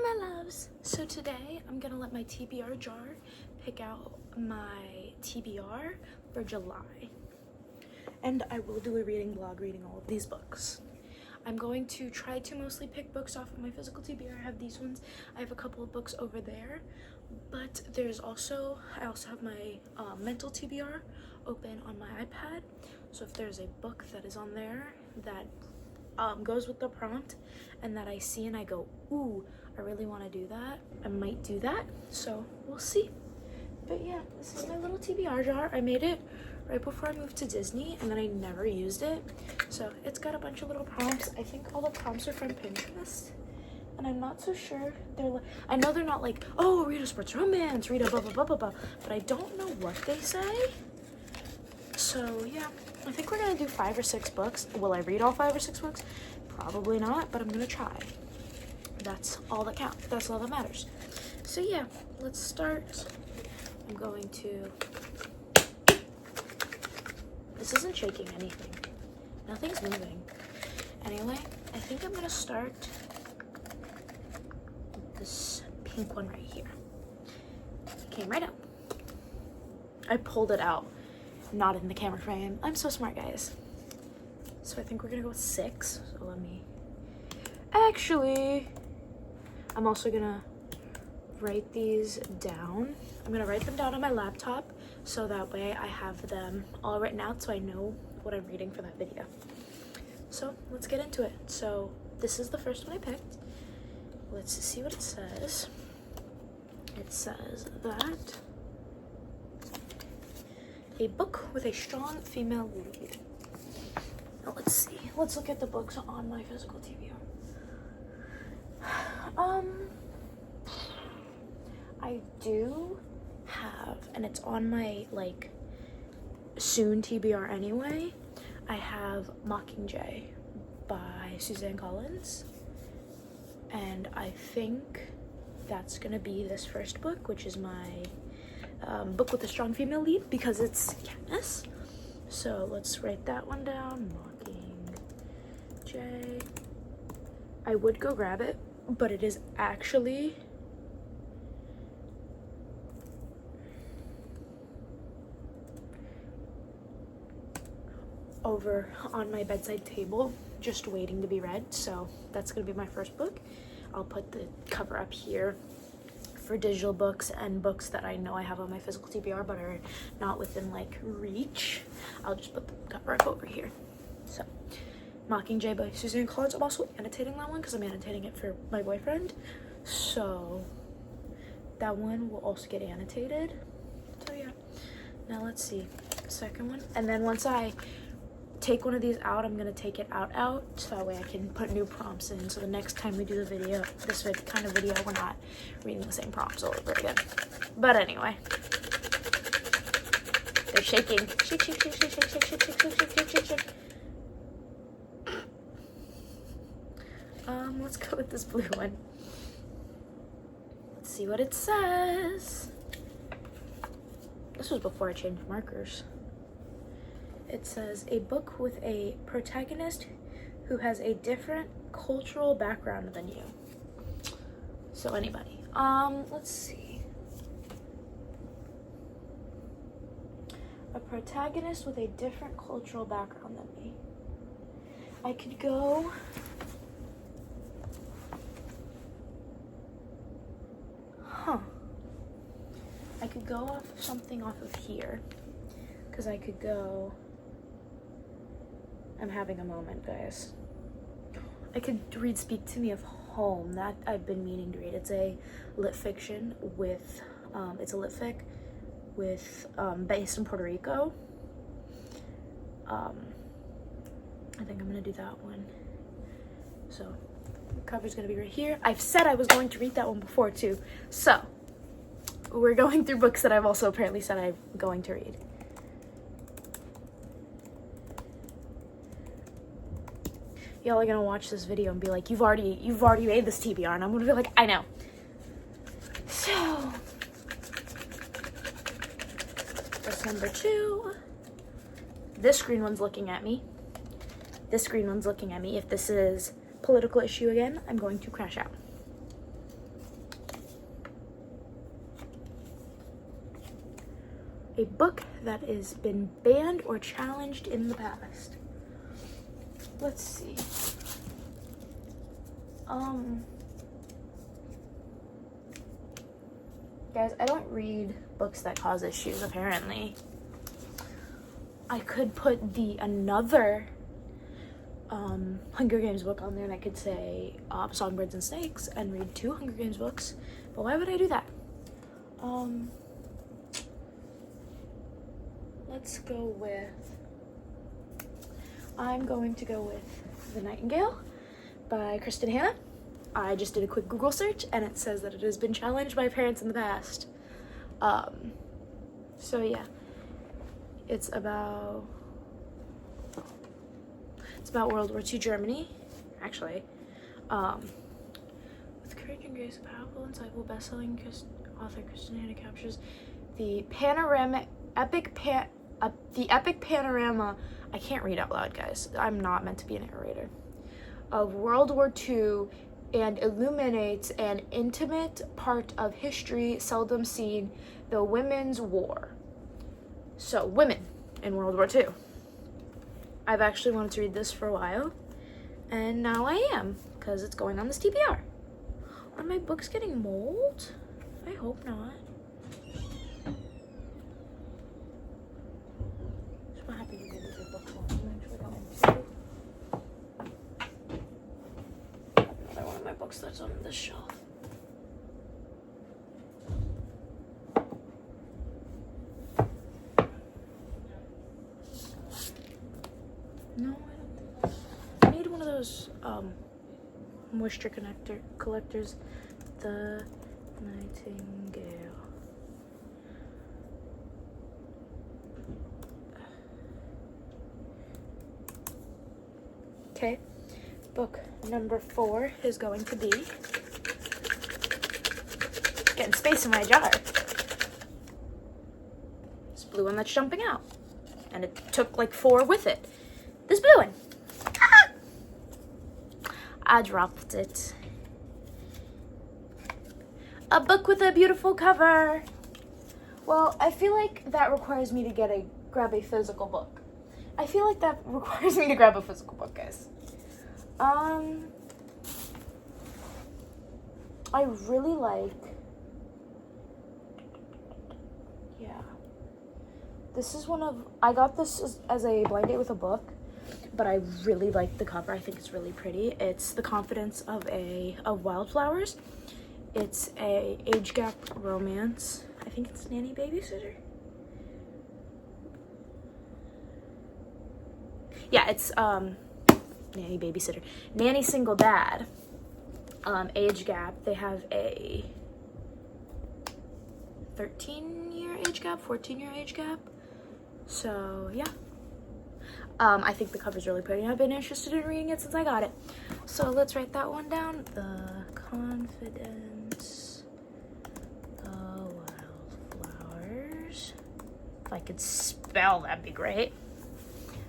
Hi my loves! So today I'm gonna let my TBR jar pick out my TBR for July. And I will do a reading vlog reading all of these books. I'm going to try to mostly pick books off of my physical TBR. I have these ones. I have a couple of books over there. But I also have my mental TBR open on my iPad. So if there's a book that is on there that goes with the prompt and that I see and I go, ooh, I really want to do that, I might do that. So we'll see. But yeah, this is my little TBR jar. I made it right before I moved to Disney and then I never used it. So it's got a bunch of little prompts. I think all the prompts are from Pinterest. And I'm not so sure. I know they're not like, oh, read a sports romance, read a blah, blah, blah, blah, blah. But I don't know what they say. So yeah, I think we're gonna do 5 or 6 books. Will I read all 5 or 6 books? Probably not, but I'm gonna try. That's all that counts. That's all that matters. So yeah, let's start. I'm going to, this isn't shaking anything. Nothing's moving. Anyway, I think I'm gonna start with this pink one right here. It came right out. I pulled it out, not in the camera frame. I'm so smart, guys. So I think we're gonna go with 6. So let me, actually, I'm also gonna write these down. I'm gonna write them down on my laptop so that way I have them all written out so I know what I'm reading for that video. So let's get into it. So this is the first one I picked. Let's see what it says. It says that a book with a strong female lead. Now let's see. Let's look at the books on my physical TBR. I do have, and it's on my like soon TBR anyway, I have Mockingjay by Suzanne Collins. And I think that's gonna be this first book, which is my book with a strong female lead because it's Katniss. So let's write that one down. Mockingjay. I would go grab it, but it is actually over on my bedside table just waiting to be read. So that's gonna be my first book. I'll put the cover up here for digital books and books that I know I have on my physical TBR but are not within like reach. I'll just put the cover up over here. So Mockingjay by Suzanne Collins. I'm also annotating that one because I'm annotating it for my boyfriend, so that one will also get annotated. So yeah, now let's see, second one. And then once I take one of these out, I'm gonna take it out so that way I can put new prompts in, so the next time we do the video, this kind of video, we're not reading the same prompts all over again. But anyway, they're shaking. Shake, shake, shake, shake, shake, shake, shake, shake, shake, shake, shake, shake. Let's go with this blue one. Let's see what it says. This was before I changed markers. It says a book with a protagonist who has a different cultural background than you. So anybody. Let's see. A protagonist with a different cultural background than me. I could go I could go off of something off of here, because I could go, I'm having a moment, guys. I could read Speak to Me of Home. That I've been meaning to read. It's a lit fiction with, it's a lit fic with, based in Puerto Rico. I think I'm gonna do that one. So the cover's gonna be right here. I've said I was going to read that one before too. So we're going through books that I've also apparently said I'm going to read. Y'all are gonna watch this video and be like, you've already made this TBR, and I'm gonna be like, I know. So that's number 2. This green one's looking at me. This green one's looking at me. If this is political issue again, I'm going to crash out. a book that has been banned or challenged in the past. Let's see. Guys, I don't read books that cause issues, apparently. I could put another Hunger Games book on there, and I could say Songbirds and Snakes and read 2 Hunger Games books, but why would I do that? Let's go with, I'm going to go with The Nightingale by Kristen Hanna. I just did a quick Google search and it says that it has been challenged by parents in the past. So yeah, it's about World War II Germany, actually. With courage and grace, a powerful, insightful, best-selling author Kristen Hanna captures the epic panorama. I can't read out loud, guys. I'm not meant to be a narrator. Of World War II, and illuminates an intimate part of history seldom seen, the Women's War. So, women in World War II. I've actually wanted to read this for a while, and now I am, because it's going on this TBR. Are my books getting mold? I hope not. That's what happens when you read your book long. I'm actually going to another one of my books that's on this shelf. No, I need one of those moisture collectors. The Nightingale. Okay, book number 4 is going to be getting space in my jar. This blue one that's jumping out, and it took like 4 with it. This blue one. Ah! I dropped it. A book with a beautiful cover. Well, I feel like that requires me to grab a physical book. I feel like that requires me to grab a physical book, guys. I really like, this is I got this as a blind date with a book, but I really like the cover. I think it's really pretty. It's The Confidence of Wildflowers. It's a age gap romance. I think it's Nanny Babysitter. Yeah, it's Nanny Babysitter. Nanny Single Dad. Age gap. They have a 13-year age gap, 14-year age gap. So yeah. I think the cover's really pretty. I've been interested in reading it since I got it. So let's write that one down. The Confidence of Wildflowers. If I could spell, that'd be great.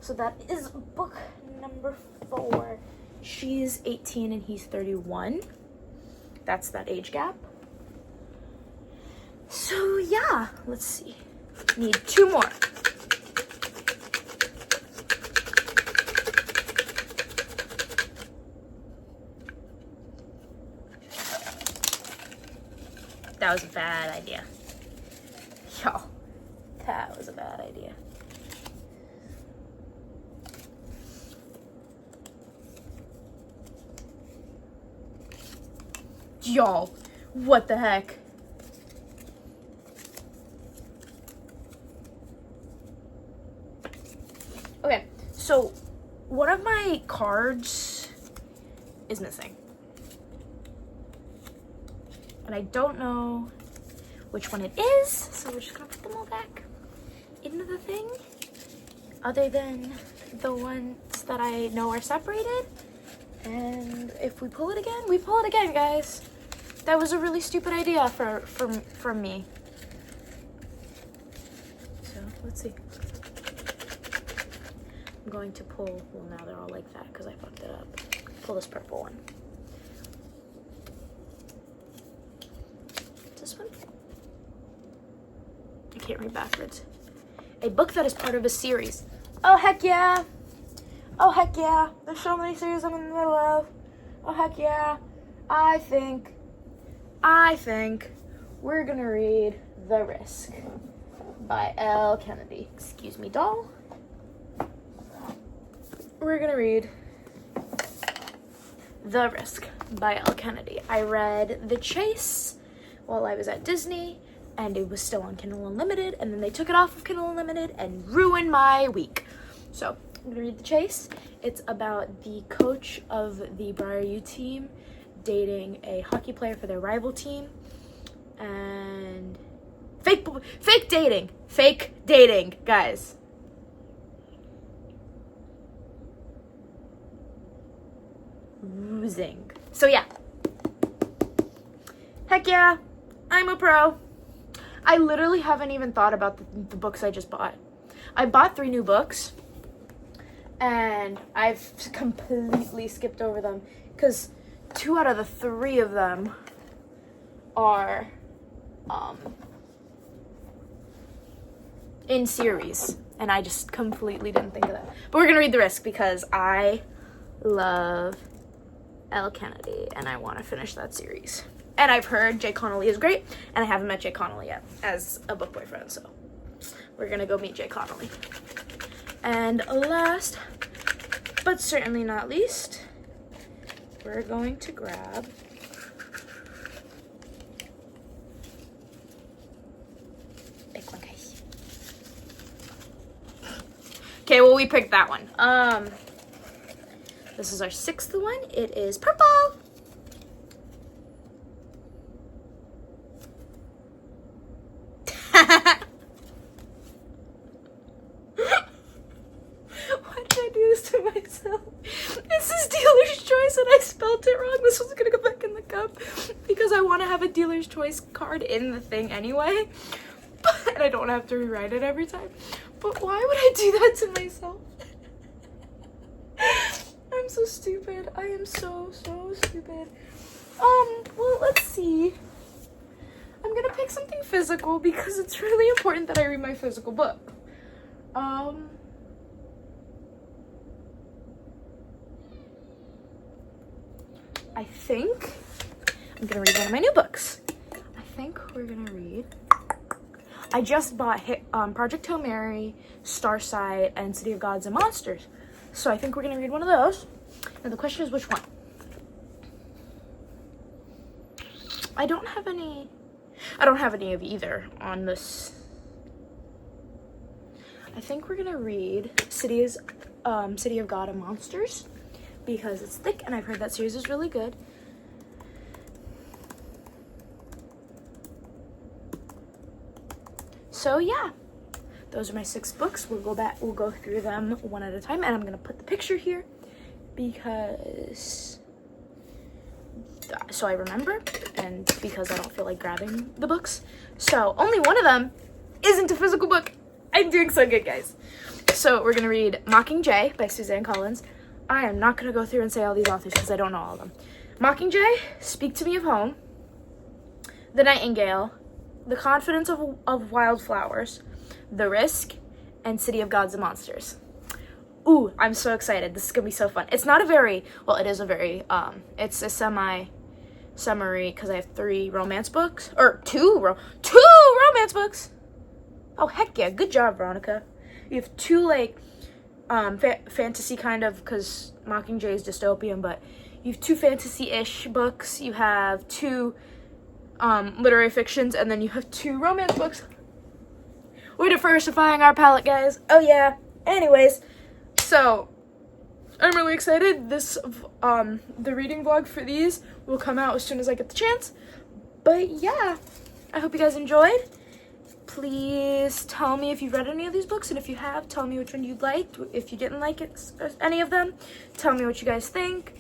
So that is book number 4. She's 18 and he's 31. That's that age gap. So yeah, let's see. Need 2 more. That was a bad idea. Yo, that was a bad idea. Yo, what the heck? Okay, so one of my cards is missing. And I don't know which one it is, so we're just gonna put them all back into the thing. Other than the ones that I know are separated. And if we pull it again, we pull it again, guys. That was a really stupid idea from me. So, let's see. I'm going to pull, well now they're all like that because I fucked it up. Pull this purple one. This one? I can't read backwards. a book that is part of a series. Oh, heck yeah. Oh, heck yeah. There's so many series I'm in the middle of. Oh, heck yeah. I think we're going to read The Risk by L. Kennedy. Excuse me, doll. We're going to read The Risk by L. Kennedy. I read The Chase while I was at Disney, and it was still on Kindle Unlimited, and then they took it off of Kindle Unlimited and ruined my week. So I'm gonna read The Chase. It's about the coach of the Briar U team dating a hockey player for their rival team, and fake dating, guys. Zing. So yeah. Heck yeah, I'm a pro. I literally haven't even thought about the books I just bought. I bought 3 new books, and I've completely skipped over them because 2 out of the 3 of them are in series, and I just completely didn't think of that. But we're gonna read The Risk because I love L. Kennedy, and I want to finish that series. And I've heard Jay Connolly is great, and I haven't met Jay Connolly yet as a book boyfriend, so we're gonna go meet Jay Connolly. And last, but certainly not least, we're going to grab big one, guys. Okay, well, we picked that one. This is our 6th one. It is purple. Why did I do this to myself? This is dealer's choice and I spelled it wrong. This one's gonna go back in the cup because I want to have a dealer's choice card in the thing anyway. And I don't have to rewrite it every time. But why would I do that to myself? I'm so stupid. I am so stupid. Well, let's see. I'm gonna pick something physical because it's really important that I read my physical book. I think I'm gonna read one of my new books. I think we're gonna read. I just bought Project Hail Mary, Starsight, and City of Gods and Monsters. So I think we're gonna read one of those. And the question is which one? I don't have any of either on this. I think we're gonna read City of God and Monsters because it's thick and I've heard that series is really good. So yeah, those are my 6 books. We'll go through them one at a time, and I'm gonna put the picture here because so I remember and because I don't feel like grabbing the books. So only one of them isn't a physical book. I'm doing so good, guys. So we're gonna read Mockingjay by Suzanne Collins. I am not gonna go through and say all these authors because I don't know all of them. Mockingjay, Speak to Me of Home, The Nightingale, The Confidence of Wildflowers, The Risk, and City of Gods and Monsters. Ooh, I'm so excited. This is gonna be so fun. It's not a very, well, it is a very, it's a semi-summary because I have 3 romance books, or 2 romance books. Oh, heck yeah, good job, Veronica. You have 2, like, fantasy kind of, because Mockingjay is dystopian, but you have 2 fantasy-ish books. You have 2 literary fictions, and then you have 2 romance books. We're diversifying our palette, guys. Oh yeah. Anyways, so I'm really excited. This the reading vlog for these will come out as soon as I get the chance. But yeah, I hope you guys enjoyed. Please tell me if you've read any of these books, and if you have, tell me which one you liked. If you didn't like it, any of them, tell me what you guys think.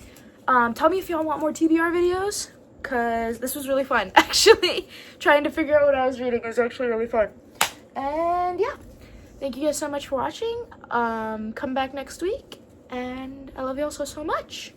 Tell me if y'all want more TBR videos, because this was really fun. Actually, trying to figure out what I was reading was actually really fun. And yeah, thank you guys so much for watching. Come back next week, and I love y'all so much.